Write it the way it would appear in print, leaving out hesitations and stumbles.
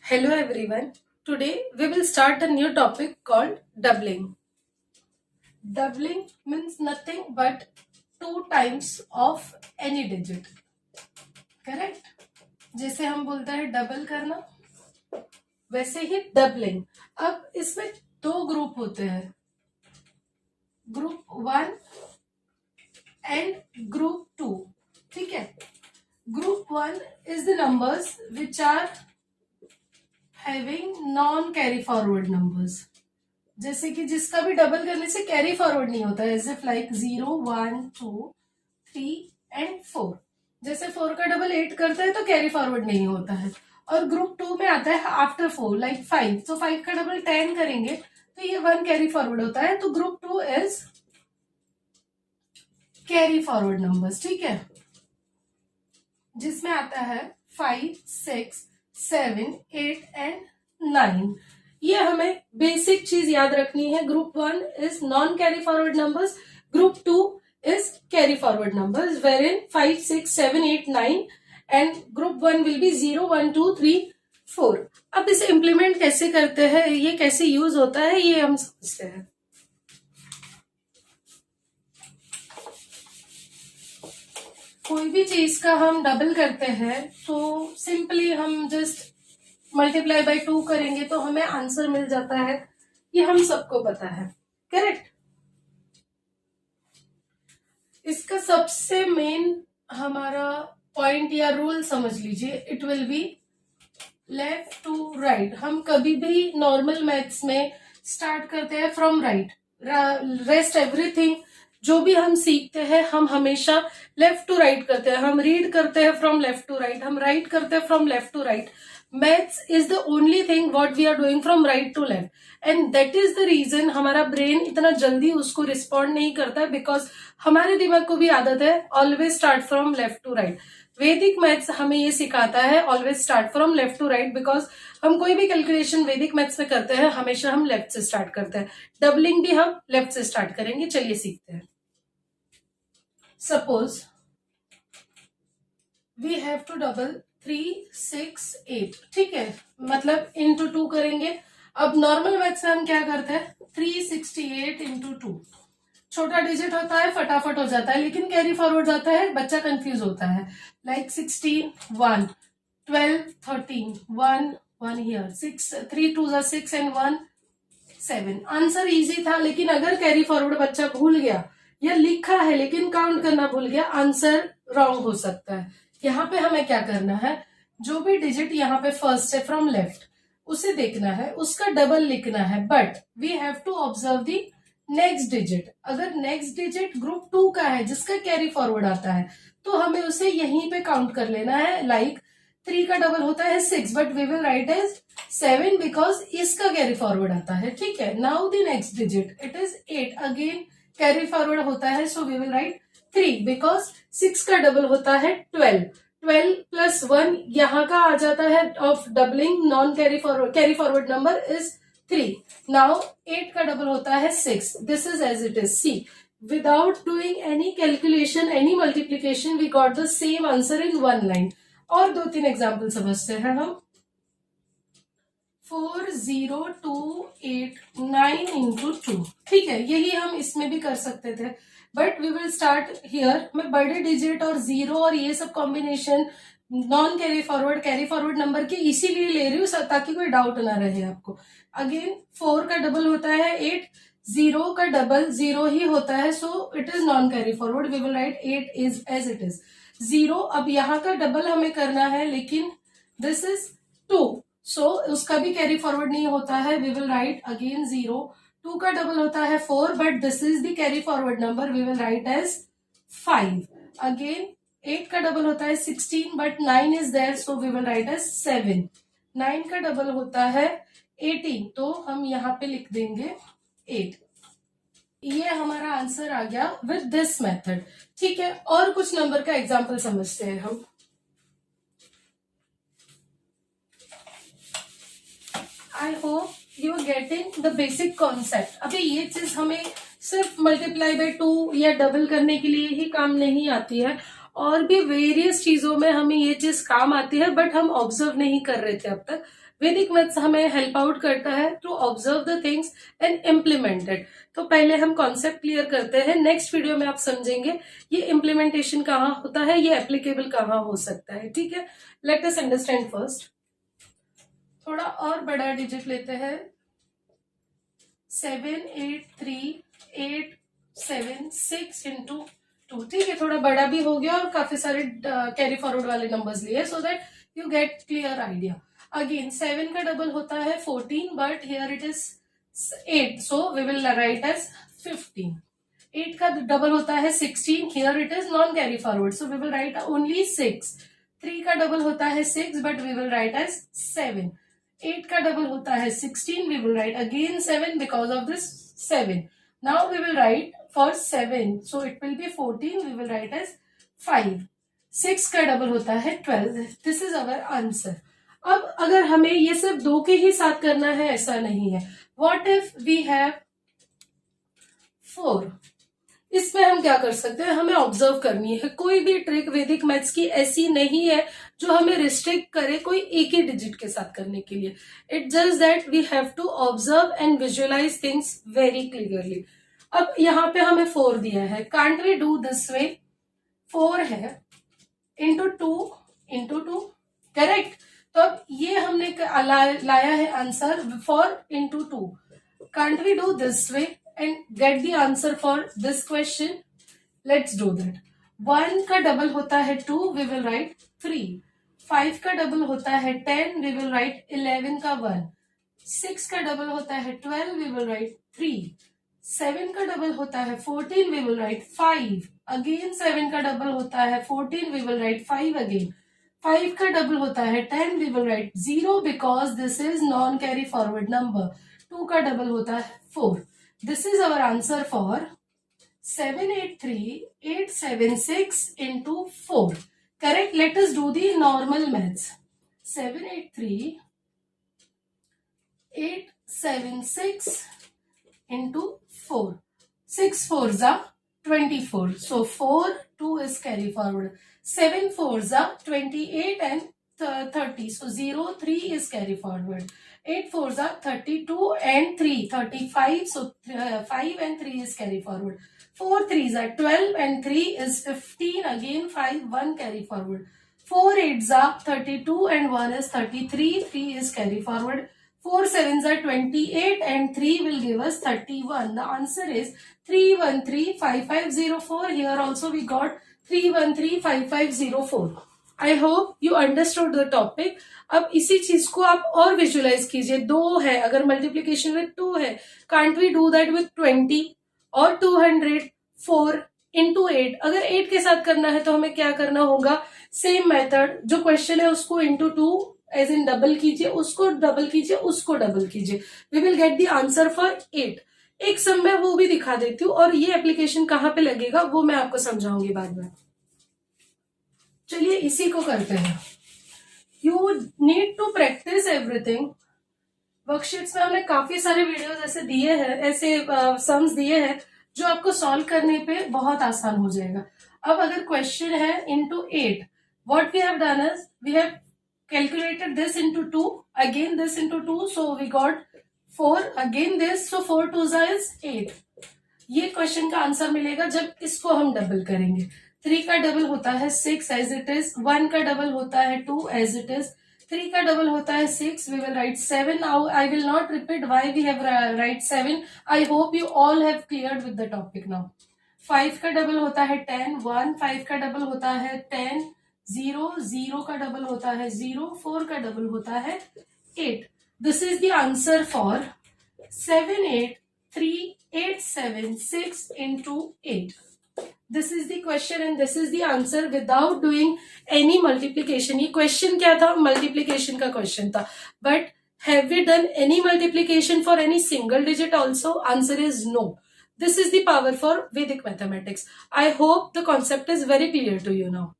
Hello everyone. Today we will start a new topic called doubling. Doubling means nothing but 2 times of any digit. Correct? जैसे हम बोलते हैं double करना, वैसे ही doubling. अब इसमें 2 ग्रुप होते हैं, ग्रुप 1 एंड ग्रुप 2. ठीक है. Group 1 is the numbers which are having non carry forward numbers. जैसे कि जिसका भी डबल करने से कैरी फॉरवर्ड नहीं होता है, एज इफ लाइक 0, 1, 2, 3 एंड 4. जैसे 4 का डबल 8 करता है तो कैरी फॉरवर्ड नहीं होता है. और ग्रुप 2 में आता है आफ्टर 4 लाइक 5. तो 5 का डबल 10 करेंगे तो ये 1 कैरी फॉरवर्ड होता है. तो group 2 is carry forward numbers. ठीक है. जिसमें आता है 5, 6, 7, 8 एंड 9. ये हमें बेसिक चीज याद रखनी है. Group 1 is non carry forward numbers, group 2 is carry forward numbers, wherein 5, 6, 7, 8, 9 and group 1 will be 0, 1, 2, 3, 4. अब इसे इम्प्लीमेंट कैसे करते हैं, ये कैसे यूज होता है, ये हम समझते हैं. कोई भी चीज का हम डबल करते हैं तो सिंपली हम जस्ट मल्टीप्लाई बाय 2 करेंगे तो हमें आंसर मिल जाता है. ये हम सबको पता है. करेक्ट. इसका सबसे मेन हमारा पॉइंट या रूल समझ लीजिए. It will be left to right. हम कभी भी नॉर्मल मैथ्स में स्टार्ट करते हैं फ्रॉम राइट. रेस्ट एवरीथिंग जो भी हम सीखते हैं हम हमेशा लेफ्ट टू राइट करते हैं. हम रीड करते हैं फ्रॉम लेफ्ट टू राइट, हम राइट करते हैं from left to right. Maths is the only thing what we are doing from right to left, and that is the reason हमारा brain इतना जल्दी उसको रिस्पॉन्ड नहीं करता है, बिकॉज हमारे दिमाग को भी आदत है always start from left to right. Vedic maths हमें ये सिखाता है always start from left to right, because हम कोई भी कैलकुलेशन वैदिक मैथ्स में करते हैं हमेशा हम लेफ्ट से स्टार्ट करते हैं. डबलिंग भी हम लेफ्ट से स्टार्ट करेंगे. चलिए सीखते हैं. Suppose we have to double 3, 6, 8. ठीक है. मतलब इंटू 2 करेंगे. अब नॉर्मल मैथ्स में हम क्या करते हैं, 368 इंटू 2. छोटा डिजिट होता है फटाफट हो जाता है, लेकिन कैरी फॉरवर्ड जाता है बच्चा कंफ्यूज होता है. Like 16, 1, 12, 13, 1, 1 here, 6, 3 2 6 and 1, 7. Answer easy था, लेकिन अगर कैरी फॉरवर्ड बच्चा भूल गया या लिखा है लेकिन काउंट करना भूल गया, आंसर रॉन्ग हो सकता है. यहाँ पे हमें क्या करना है, जो भी डिजिट यहाँ पे फर्स्ट है फ्रॉम लेफ्ट उसे देखना है, उसका डबल लिखना है, but we have to observe the next digit. अगर नेक्स्ट डिजिट ग्रुप 2 का है जिसका कैरी फॉरवर्ड आता है तो हमें उसे यहीं पे काउंट कर लेना है. लाइक 3 का डबल होता है 6, but we will write as 7 because इसका कैरी फॉरवर्ड आता है. ठीक है. Now the next digit it is 8, again carry forward होता है, so we will write 3 because 6 का डबल होता है 12. 12 प्लस 1 यहाँ का आ जाता है of doubling non carry forward number is 3. Now 8 का डबल होता है 6. This is as it is. See, without doing any calculation, any multiplication, we got the same answer in 1 line. और 2-3 एग्जाम्पल समझते हैं हम. 4, 0, 2, 8, 9 इंटू 2. ठीक है. यही हम इसमें भी कर सकते थे, but we will start here. मैं बड़े डिजिट और 0 और ये सब combination non carry forward number के इसीलिए ले रही हूँ ताकि कोई डाउट ना रहे आपको. अगेन 4 का डबल होता है 8, 0 का डबल 0 ही होता है, so it is non carry forward. We will write 8 is as it is. 0 अब यहाँ का डबल हमें करना है, लेकिन दिस इज 2, सो उसका भी कैरी फॉरवर्ड नहीं होता है. We will right again 0. 2 का डबल होता है 4, but this is the carry forward number. We will write as 5. Again 8 का डबल होता है 16, but 9 is there, so we will write as 7. 9 का डबल होता है 18, तो हम यहाँ पे लिख देंगे 8. ये हमारा आंसर आ गया विद दिस मेथड. ठीक है. और कुछ नंबर का एग्जाम्पल समझते हैं हम. I hope you are getting the basic concept. अभी ये चीज हमें सिर्फ मल्टीप्लाई बाय 2 या डबल करने के लिए ही काम नहीं आती है, और भी वेरियस चीजों में हमें ये चीज काम आती है, बट हम ऑब्जर्व नहीं कर रहे थे अब तक। वैदिक मैथ्स हमें हेल्प आउट करता है to observe the things and implement it. तो पहले हम कॉन्सेप्ट क्लियर करते हैं, नेक्स्ट वीडियो में आप समझेंगे ये इम्प्लीमेंटेशन कहाँ होता है, ये एप्लीकेबल कहाँ हो सकता है। ठीक है, लेट अस अंडरस्टैंड फर्स्ट। थोड़ा और बड़ा डिजिट लेते हैं, 783,876 इंटू 2। ठीक है, थोड़ा बड़ा भी हो गया और काफी सारे कैरी फॉरवर्ड वाले नंबर्स लिए, so that you get clear idea. Again 7 का डबल होता है 14, but here it is 8, so we will write as 15। 8 का डबल होता है 16, here it is non carry forward, so we will write only 6। 3 का double होता है 6, but we will write as 7। 8 का डबल होता है 16, we will write again 7 because of this 7. Now we will write for 7, so it will be 14, we will write as 5. 6 का double होता है 12. This is our answer. अब अगर हमें ये सिर्फ 2 के ही साथ करना है, ऐसा नहीं है। What if we have 4? इसमें हम क्या कर सकते हैं, हमें ऑब्जर्व करनी है। कोई भी ट्रिक वैदिक मैथ्स की ऐसी नहीं है जो हमें रिस्ट्रिक्ट करे कोई एक ही डिजिट के साथ करने के लिए। It just that we have to observe and visualize things very clearly. अब यहाँ पे हमें 4 दिया है, can't we do this way? 4 है इंटू 2, करेक्ट। तो अब ये हमने लाया है answer 4 into 2। Can't we do this way and get the answer for this question? Let's do that. 1 का डबल होता है 2, we will write 3. 5 का डबल होता है 10, we will write 11 का 1. 6 का डबल होता है 12, we will write 3. 7 का डबल होता है 14, we will write 5. Again 7 का डबल होता है 14, we will write 5 again. 5 का डबल होता है 10, we will write 0 because this is non carry forward number. 2 का डबल होता है 4. This is our answer for 783,876 into 4. Correct? Let us do the normal maths. 783,876 into 4. 6 4s are 24. So 4, 2 is carry forward. 7 4s are 28 and 30. So 0, 3 is carry forward. 8 4s are 32 and 3, 35. So 5 and 3 is carry forward. 4 3s are 12 and 3 is 15. Again 5, 1 carry forward. 4 8s are 32 and 1 is 33. 3 is carry forward. 4 7s are 28 and 3 will give us 31. The answer is 3135504. Here also we got 3135504. I hope you understood the topic. अब इसी चीज को आप और visualise कीजिए। 2 है, अगर multiplication with 2 है, can't we do that with 20 और 200? 4 इंटू 8, अगर 8 के साथ करना है तो हमें क्या करना होगा? सेम मेथड, जो क्वेश्चन है उसको इंटू 2 एज इन डबल कीजिए, उसको डबल कीजिए, उसको डबल कीजिए। We will get the answer for 8। एक सम में वो भी दिखा देती हूँ, और ये एप्लीकेशन कहाँ पे लगेगा वो मैं आपको समझाऊंगी बाद में। चलिए इसी को करते हैं। You need to practice everything. Worksheets में हमने काफी सारे वीडियोस ऐसे दिए हैं, ऐसे सम्स दिए हैं जो आपको सॉल्व करने पे बहुत आसान हो जाएगा। अब अगर क्वेश्चन है into 8, what we have done is we have calculated this into 2, again this into 2, so we got 4, again this, so 4 2s is 8। ये क्वेश्चन का आंसर मिलेगा जब इसको हम डबल करेंगे। 3 का डबल होता है 6 एज इट इज, 1 का डबल होता है 2 एज इट इज, 3 का डबल होता है 6, we will write 7। Now I will not repeat why we have write 7। I hope you all have cleared with the topic now. 5 का double होता है 10, 1, 5 का डबल होता है 10, 0, 0 का डबल होता है 0, 4 का डबल होता है 8। This is the answer for 783,876 into 8. This is the question and this is the answer without doing any multiplication. ये क्वेश्चन क्या था? मल्टीप्लीकेशन का क्वेश्चन था, but have we done any multiplication for any single digit also? Answer is no. This is the power for Vedic mathematics. I hope the concept is very clear to you now.